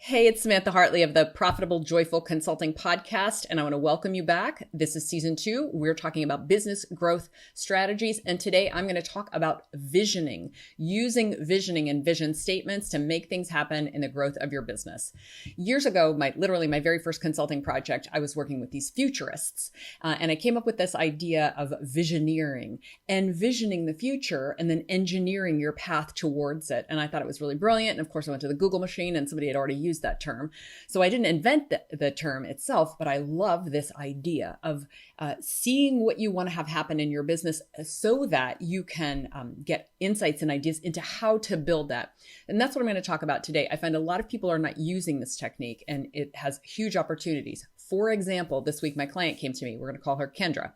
Hey, it's Samantha Hartley of the Profitable Joyful Consulting podcast, and I want to welcome you back. This is season 2. We're talking about business growth strategies, and today I'm going to talk about visioning, using visioning and vision statements to make things happen in the growth of your business. Years ago, my very first consulting project, I was working with these futurists, and I came up with this idea of visioneering, envisioning the future, and then engineering your path towards it. And I thought it was really brilliant. And of course, I went to the Google machine, and somebody had already used that term. So I didn't invent the term itself, but I love this idea of seeing what you want to have happen in your business so that you can get insights and ideas into how to build that. And that's what I'm going to talk about today. I find a lot of people are not using this technique, and it has huge opportunities. For example, this week, my client came to me. We're going to call her Kendra.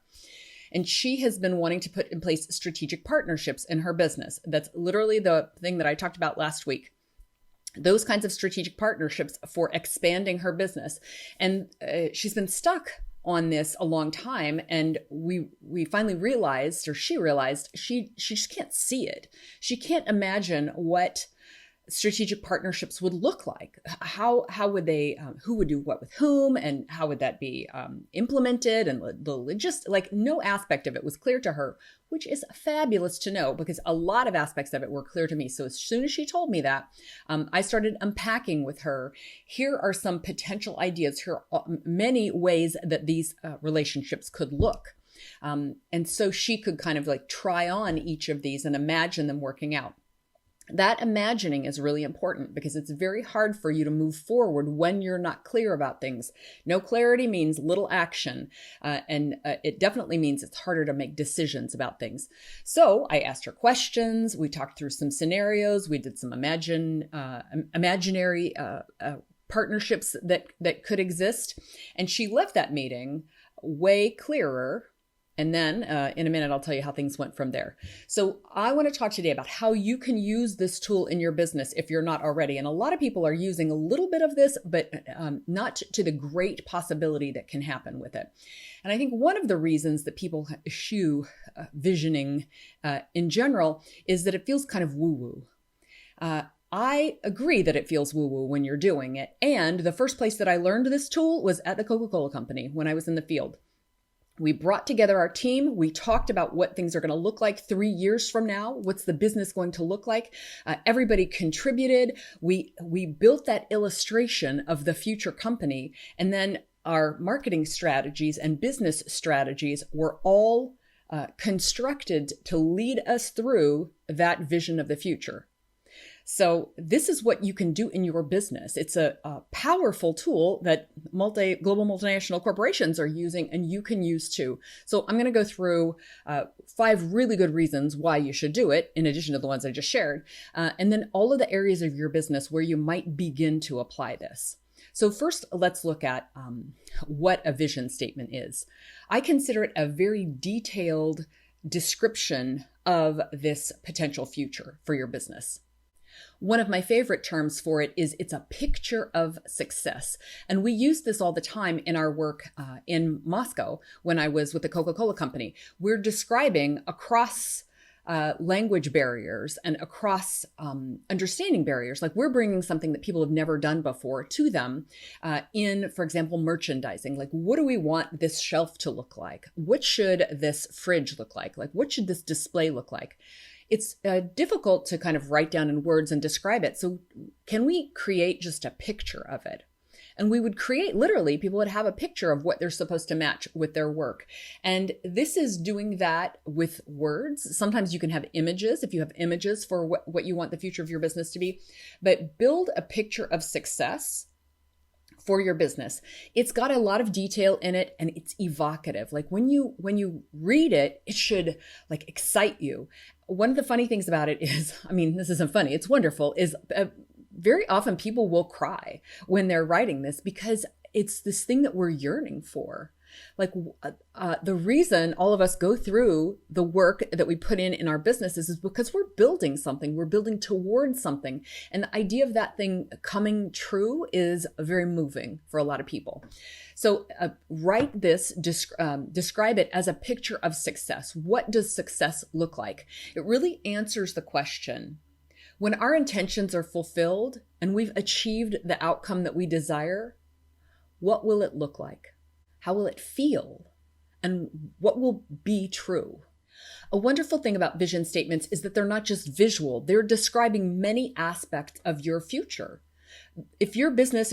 And she has been wanting to put in place strategic partnerships in her business. That's literally the thing that I talked about last week. Those kinds of strategic partnerships for expanding her business. And she's been stuck on this a long time. And we finally realized, or she realized, she just can't see it. She can't imagine what strategic partnerships would look like. How would they, who would do what with whom, and how would that be implemented, and the logistics, like no aspect of it was clear to her, which is fabulous to know because a lot of aspects of it were clear to me. So as soon as she told me that, I started unpacking with her. Here are some potential ideas. Here are many ways that these relationships could look. And so she could kind of like try on each of these and imagine them working out. That imagining is really important because it's very hard for you to move forward when you're not clear about things. No clarity means little action, and it definitely means it's harder to make decisions about things. So I asked her questions. We talked through some scenarios. We did some imaginary partnerships that could exist, and she left that meeting way clearer. And then in a minute, I'll tell you how things went from there. So I want to talk today about how you can use this tool in your business if you're not already. And a lot of people are using a little bit of this, but not to the great possibility that can happen with it. And I think one of the reasons that people eschew visioning in general is that it feels kind of woo-woo. I agree that it feels woo-woo when you're doing it. And the first place that I learned this tool was at the Coca-Cola Company when I was in the field. We brought together our team. We talked about what things are going to look like 3 years from now. What's the business going to look like? Everybody contributed. We built that illustration of the future company. And then our marketing strategies and business strategies were all constructed to lead us through that vision of the future. So this is what you can do in your business. It's a powerful tool that global multinational corporations are using, and you can use too. So I'm going to go through 5 really good reasons why you should do it, in addition to the ones I just shared, and then all of the areas of your business where you might begin to apply this. So first, let's look at what a vision statement is. I consider it a very detailed description of this potential future for your business. One of my favorite terms for it is it's a picture of success. And we use this all the time in our work in Moscow when I was with the Coca-Cola Company. We're describing across language barriers and across understanding barriers. Like we're bringing something that people have never done before to them in, for example, merchandising. Like, what do we want this shelf to look like? What should this fridge look like? Like, what should this display look like? It's difficult to kind of write down in words and describe it. So can we create just a picture of it? And we would create, literally, people would have a picture of what they're supposed to match with their work. And this is doing that with words. Sometimes you can have images if you have images for what you want the future of your business to be. But build a picture of success for your business. It's got a lot of detail in it, and it's evocative. Like when you read it, it should like excite you. One of the funny things about it is, I mean, this isn't funny, it's wonderful, is very often people will cry when they're writing this because it's this thing that we're yearning for. Like the reason all of us go through the work that we put in our businesses is because we're building something, we're building towards something. And the idea of that thing coming true is very moving for a lot of people. So write this, describe it as a picture of success. What does success look like? It really answers the question, When our intentions are fulfilled and we've achieved the outcome that we desire, what will it look like? How will it feel? And what will be true? A wonderful thing about vision statements is that they're not just visual, they're describing many aspects of your future. If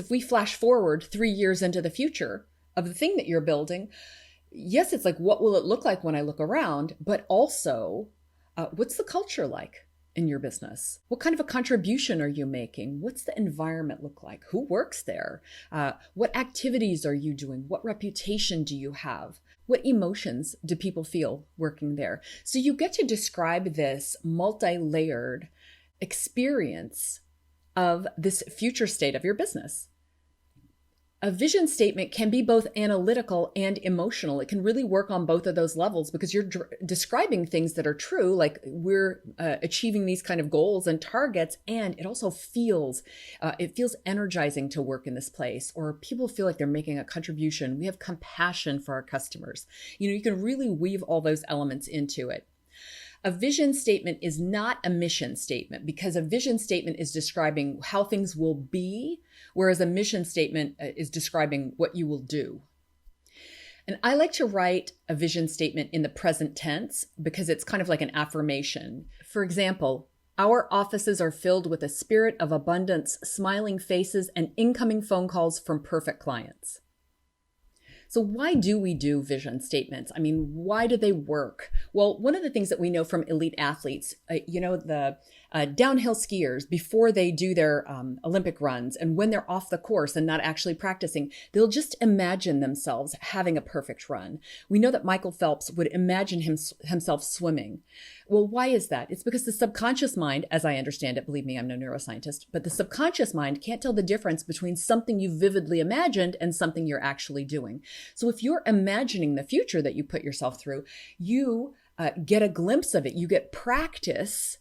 we flash forward 3 years into the future of the thing that you're building, yes, it's like, what will it look like when I look around? But also, what's the culture like in your business? What kind of a contribution are you making? What's the environment look like? Who works there? What activities are you doing? What reputation do you have? What emotions do people feel working there? So you get to describe this multi-layered experience of this future state of your business. A vision statement can be both analytical and emotional. It can really work on both of those levels because you're describing things that are true, like we're achieving these kind of goals and targets, and it also feels energizing to work in this place, or people feel like they're making a contribution. We have compassion for our customers. You can really weave all those elements into it. A vision statement is not a mission statement because a vision statement is describing how things will be, whereas a mission statement is describing what you will do. And I like to write a vision statement in the present tense because it's kind of like an affirmation. For example, our offices are filled with a spirit of abundance, smiling faces, and incoming phone calls from perfect clients. So why do we do vision statements? I mean, why do they work? Well, one of the things that we know from elite athletes, the downhill skiers, before they do their Olympic runs and when they're off the course and not actually practicing, they'll just imagine themselves having a perfect run. We know that Michael Phelps would imagine himself swimming. Well, why is that? It's because the subconscious mind, as I understand it, believe me, I'm no neuroscientist, but the subconscious mind can't tell the difference between something you vividly imagined and something you're actually doing. So if you're imagining the future that you put yourself through, you get a glimpse of it. You get practice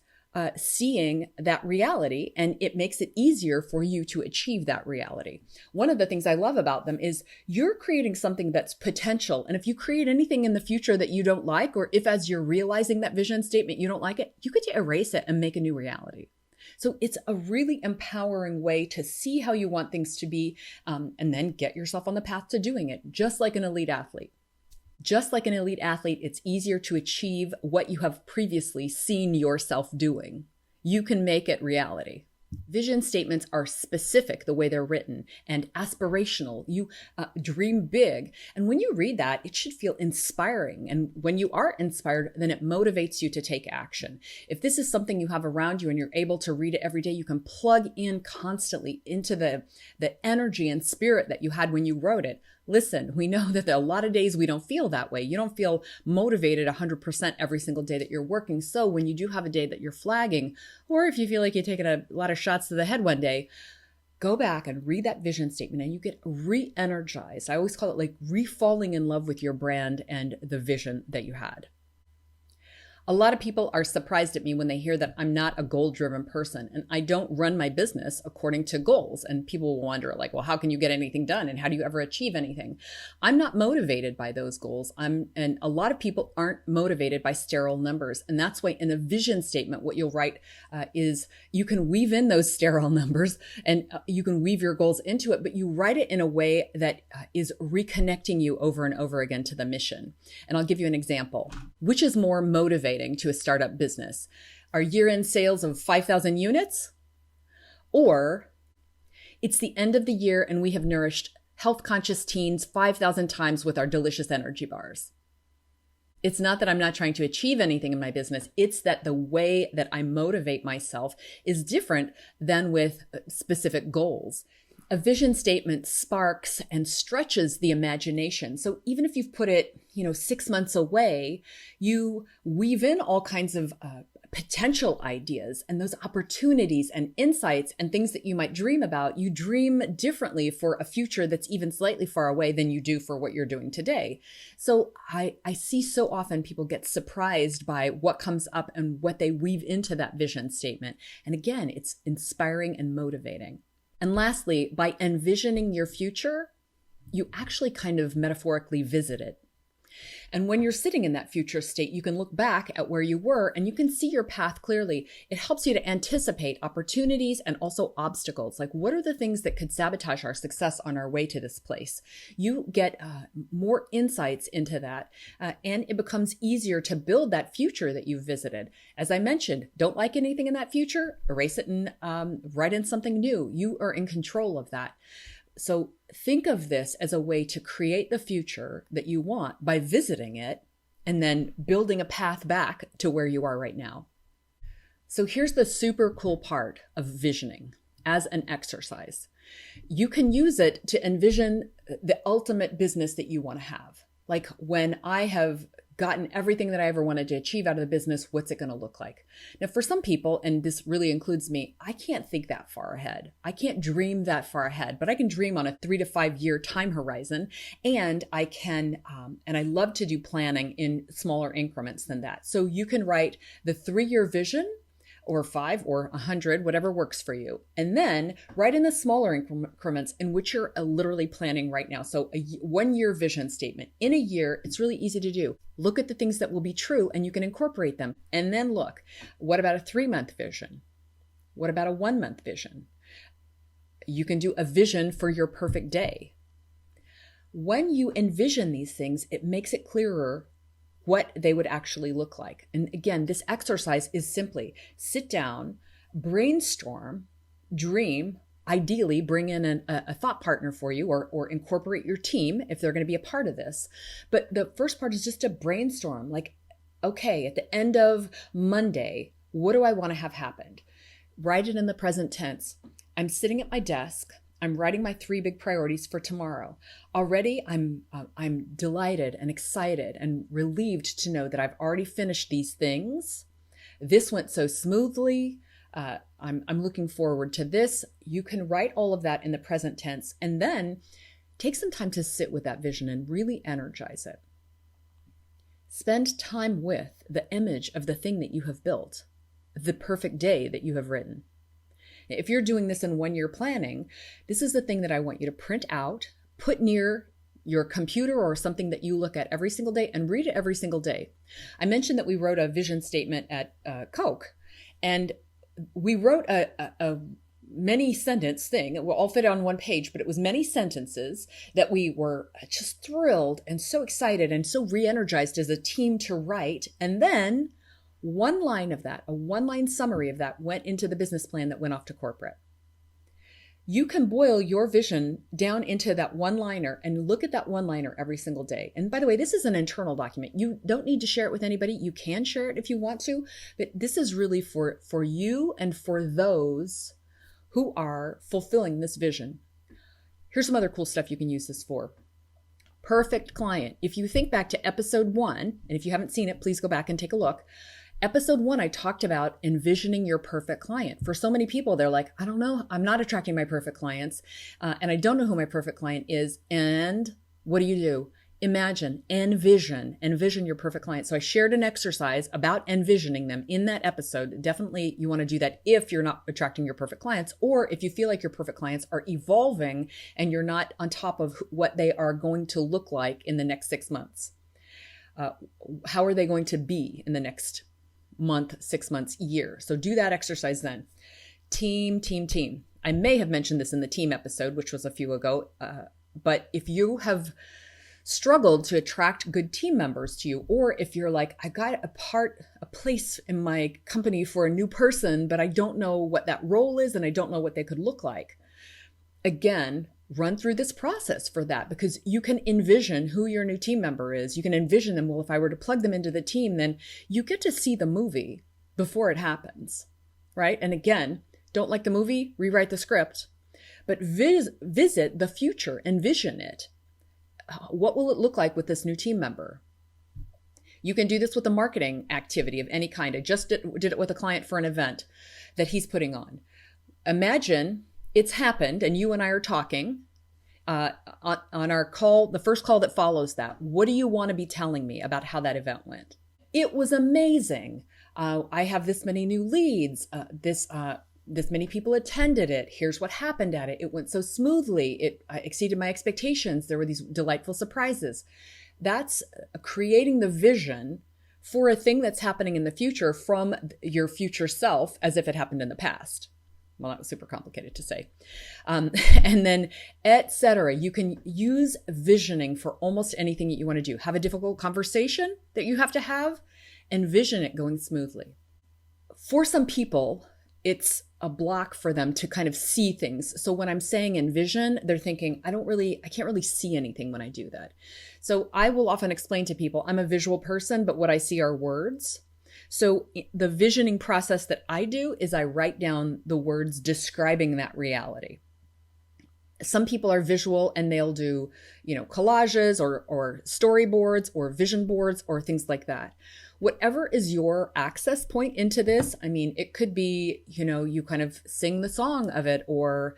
seeing that reality, and it makes it easier for you to achieve that reality. One of the things I love about them is you're creating something that's potential. And if you create anything in the future that you don't like, or if as you're realizing that vision statement, you don't like it, you get to erase it and make a new reality. So it's a really empowering way to see how you want things to be, and then get yourself on the path to doing it, just like an elite athlete. Just like an elite athlete, it's easier to achieve what you have previously seen yourself doing. You can make it reality. Vision statements are specific the way they're written and aspirational. You dream big. And when you read that, it should feel inspiring. And when you are inspired, then it motivates you to take action. If this is something you have around you and you're able to read it every day, you can plug in constantly into the energy and spirit that you had when you wrote it. Listen, we know that there are a lot of days we don't feel that way. You don't feel motivated 100% every single day that you're working. So when you do have a day that you're flagging, or if you feel like you're taking a lot of shots to the head one day, go back and read that vision statement and you get re-energized. I always call it like re-falling in love with your brand and the vision that you had. A lot of people are surprised at me when they hear that I'm not a goal-driven person and I don't run my business according to goals. And people will wonder, like, well, how can you get anything done? And how do you ever achieve anything? I'm not motivated by those goals. And a lot of people aren't motivated by sterile numbers. And that's why in a vision statement, what you'll write is you can weave in those sterile numbers and you can weave your goals into it, but you write it in a way that is reconnecting you over and over again to the mission. And I'll give you an example. Which is more motivating to a startup business? Our year-end sales of 5,000 units? Or it's the end of the year and we have nourished health-conscious teens 5,000 times with our delicious energy bars? It's not that I'm not trying to achieve anything in my business. It's that the way that I motivate myself is different than with specific goals. A vision statement sparks and stretches the imagination. So even if you've put it, 6 months away, you weave in all kinds of potential ideas and those opportunities and insights and things that you might dream about. You dream differently for a future that's even slightly far away than you do for what you're doing today. So I see so often people get surprised by what comes up and what they weave into that vision statement. And again, it's inspiring and motivating. And lastly, by envisioning your future, you actually kind of metaphorically visit it. And when you're sitting in that future state, you can look back at where you were and you can see your path clearly. It helps you to anticipate opportunities and also obstacles. Like, what are the things that could sabotage our success on our way to this place? You get more insights into that, and it becomes easier to build that future that you've visited. As I mentioned, don't like anything in that future, erase it and write in something new. You are in control of that. So think of this as a way to create the future that you want by visiting it and then building a path back to where you are right now. So here's the super cool part of visioning as an exercise. You can use it to envision the ultimate business that you want to have. Like, when I have gotten everything that I ever wanted to achieve out of the business, what's it going to look like? Now, for some people, and this really includes me, I can't think that far ahead. I can't dream that far ahead, but I can dream on a 3 to 5 year time horizon. And I can, and I love to do planning in smaller increments than that. So you can write the 3-year vision, or 5 or 100, whatever works for you. And then write in the smaller increments in which you're literally planning right now. So a 1-year vision statement. In a year, it's really easy to do. Look at the things that will be true and you can incorporate them. And then look, what about a 3-month vision? What about a 1-month vision? You can do a vision for your perfect day. When you envision these things, it makes it clearer what they would actually look like. And again, this exercise is simply sit down, brainstorm, dream, ideally bring in a thought partner for you, or incorporate your team if they're going to be a part of this. But the first part is just to brainstorm, like, okay, at the end of Monday, what do I want to have happened? Write it in the present tense. I'm sitting at my desk. I'm writing my 3 big priorities for tomorrow. Already, I'm delighted and excited and relieved to know that I've already finished these things. This went so smoothly. I'm looking forward to this. You can write all of that in the present tense and then take some time to sit with that vision and really energize it. Spend time with the image of the thing that you have built, the perfect day that you have written. If you're doing this in 1-year planning, this is the thing that I want you to print out, put near your computer or something that you look at every single day and read it every single day. I mentioned that we wrote a vision statement at Coke, and we wrote a many sentence thing. It will all fit on 1 page, but it was many sentences that we were just thrilled and so excited and so re-energized as a team to write. And then 1 line of that, a 1-line summary of that, went into the business plan that went off to corporate. You can boil your vision down into that 1-liner and look at that 1-liner every single day. And by the way, this is an internal document. You don't need to share it with anybody. You can share it if you want to, but this is really for you and for those who are fulfilling this vision. Here's some other cool stuff you can use this for. Perfect client. If you think back to episode 1, and if you haven't seen it, please go back and take a look. Episode 1, I talked about envisioning your perfect client. For so many people, they're like, I don't know, I'm not attracting my perfect clients, and I don't know who my perfect client is. And what do? Imagine, envision your perfect client. So I shared an exercise about envisioning them in that episode. Definitely you want to do that if you're not attracting your perfect clients, or if you feel like your perfect clients are evolving and you're not on top of what they are going to look like in the next 6 months. How are they going to be in the next month, 6 months, year? So do that exercise then. Team. I may have mentioned this in the team episode, which was a few ago, but if you have struggled to attract good team members to you, or if you're like, I got a place in my company for a new person, but I don't know what that role is and I don't know what they could look like. Again, run through this process for that, because you can envision who your new team member is. You can envision them. Well, if I were to plug them into the team, then you get to see the movie before it happens, right? And again, don't like the movie, rewrite the script, but visit the future, envision it. What will it look like with this new team member? You can do this with a marketing activity of any kind. I just did it with a client for an event that he's putting on. Imagine it's happened and you and I are talking on our call, the first call that follows that. What do you want to be telling me about how that event went? It was amazing. I have this many new leads. This many people attended it. Here's what happened at it. It went so smoothly. It exceeded my expectations. There were these delightful surprises. That's creating the vision for a thing that's happening in the future from your future self as if it happened in the past. Well, that was super complicated to say. And then, etc. You can use visioning for almost anything that you want to do. Have a difficult conversation that you have to have, envision it going smoothly. For some people, it's a block for them to kind of see things. So when I'm saying envision, they're thinking, I can't really see anything when I do that. So I will often explain to people, I'm a visual person, but what I see are words. So the visioning process that I do is I write down the words describing that reality. Some people are visual and they'll do, collages or storyboards or vision boards or things like that. Whatever is your access point into this, it could be, you kind of sing the song of it or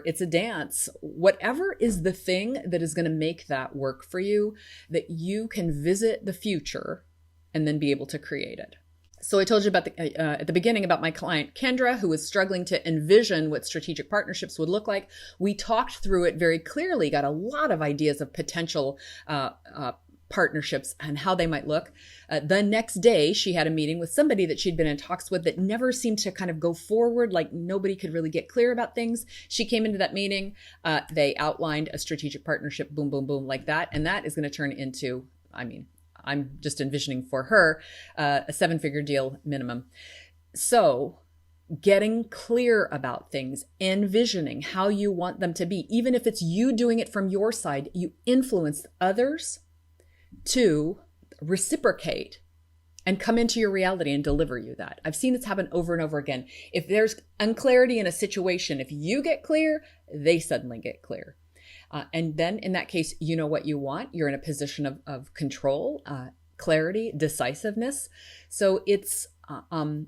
it's a dance. Whatever is the thing that is going to make that work for you, that you can visit the future and then be able to create it. So I told you about at the beginning about my client, Kendra, who was struggling to envision what strategic partnerships would look like. We talked through it very clearly, got a lot of ideas of potential partnerships and how they might look. The next day, she had a meeting with somebody that she'd been in talks with that never seemed to kind of go forward, like nobody could really get clear about things. She came into that meeting. They outlined a strategic partnership, boom, boom, boom, like that. And that is going to turn into, I'm just envisioning for her a 7-figure deal minimum. So getting clear about things, envisioning how you want them to be, even if it's you doing it from your side, you influence others to reciprocate and come into your reality and deliver you that. I've seen this happen over and over again. If there's unclarity in a situation, if you get clear, they suddenly get clear. And then in that case, you know what you want. You're in a position of control, clarity, decisiveness. So it's,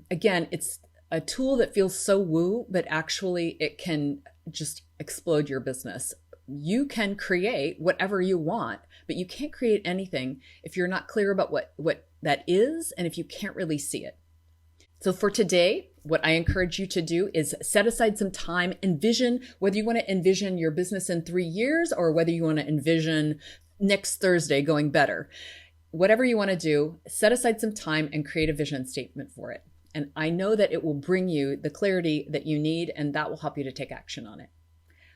again, it's a tool that feels so woo, but actually it can just explode your business. You can create whatever you want, but you can't create anything if you're not clear about what that is and if you can't really see it. So for today, what I encourage you to do is set aside some time, envision whether you want to envision your business in 3 years or whether you want to envision next Thursday going better. Whatever you want to do, set aside some time and create a vision statement for it. And I know that it will bring you the clarity that you need, and that will help you to take action on it.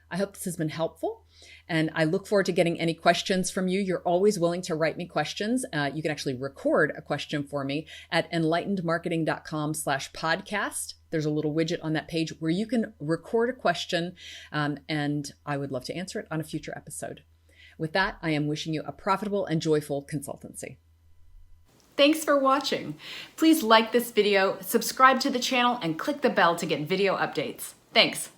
I hope this has been helpful, and I look forward to getting any questions from you. You're always willing to write me questions. You can actually record a question for me at enlightenedmarketing.com/podcast. There's a little widget on that page where you can record a question, and I would love to answer it on a future episode. With that, I am wishing you a profitable and joyful consultancy. Thanks for watching. Please like this video, subscribe to the channel, and click the bell to get video updates. Thanks.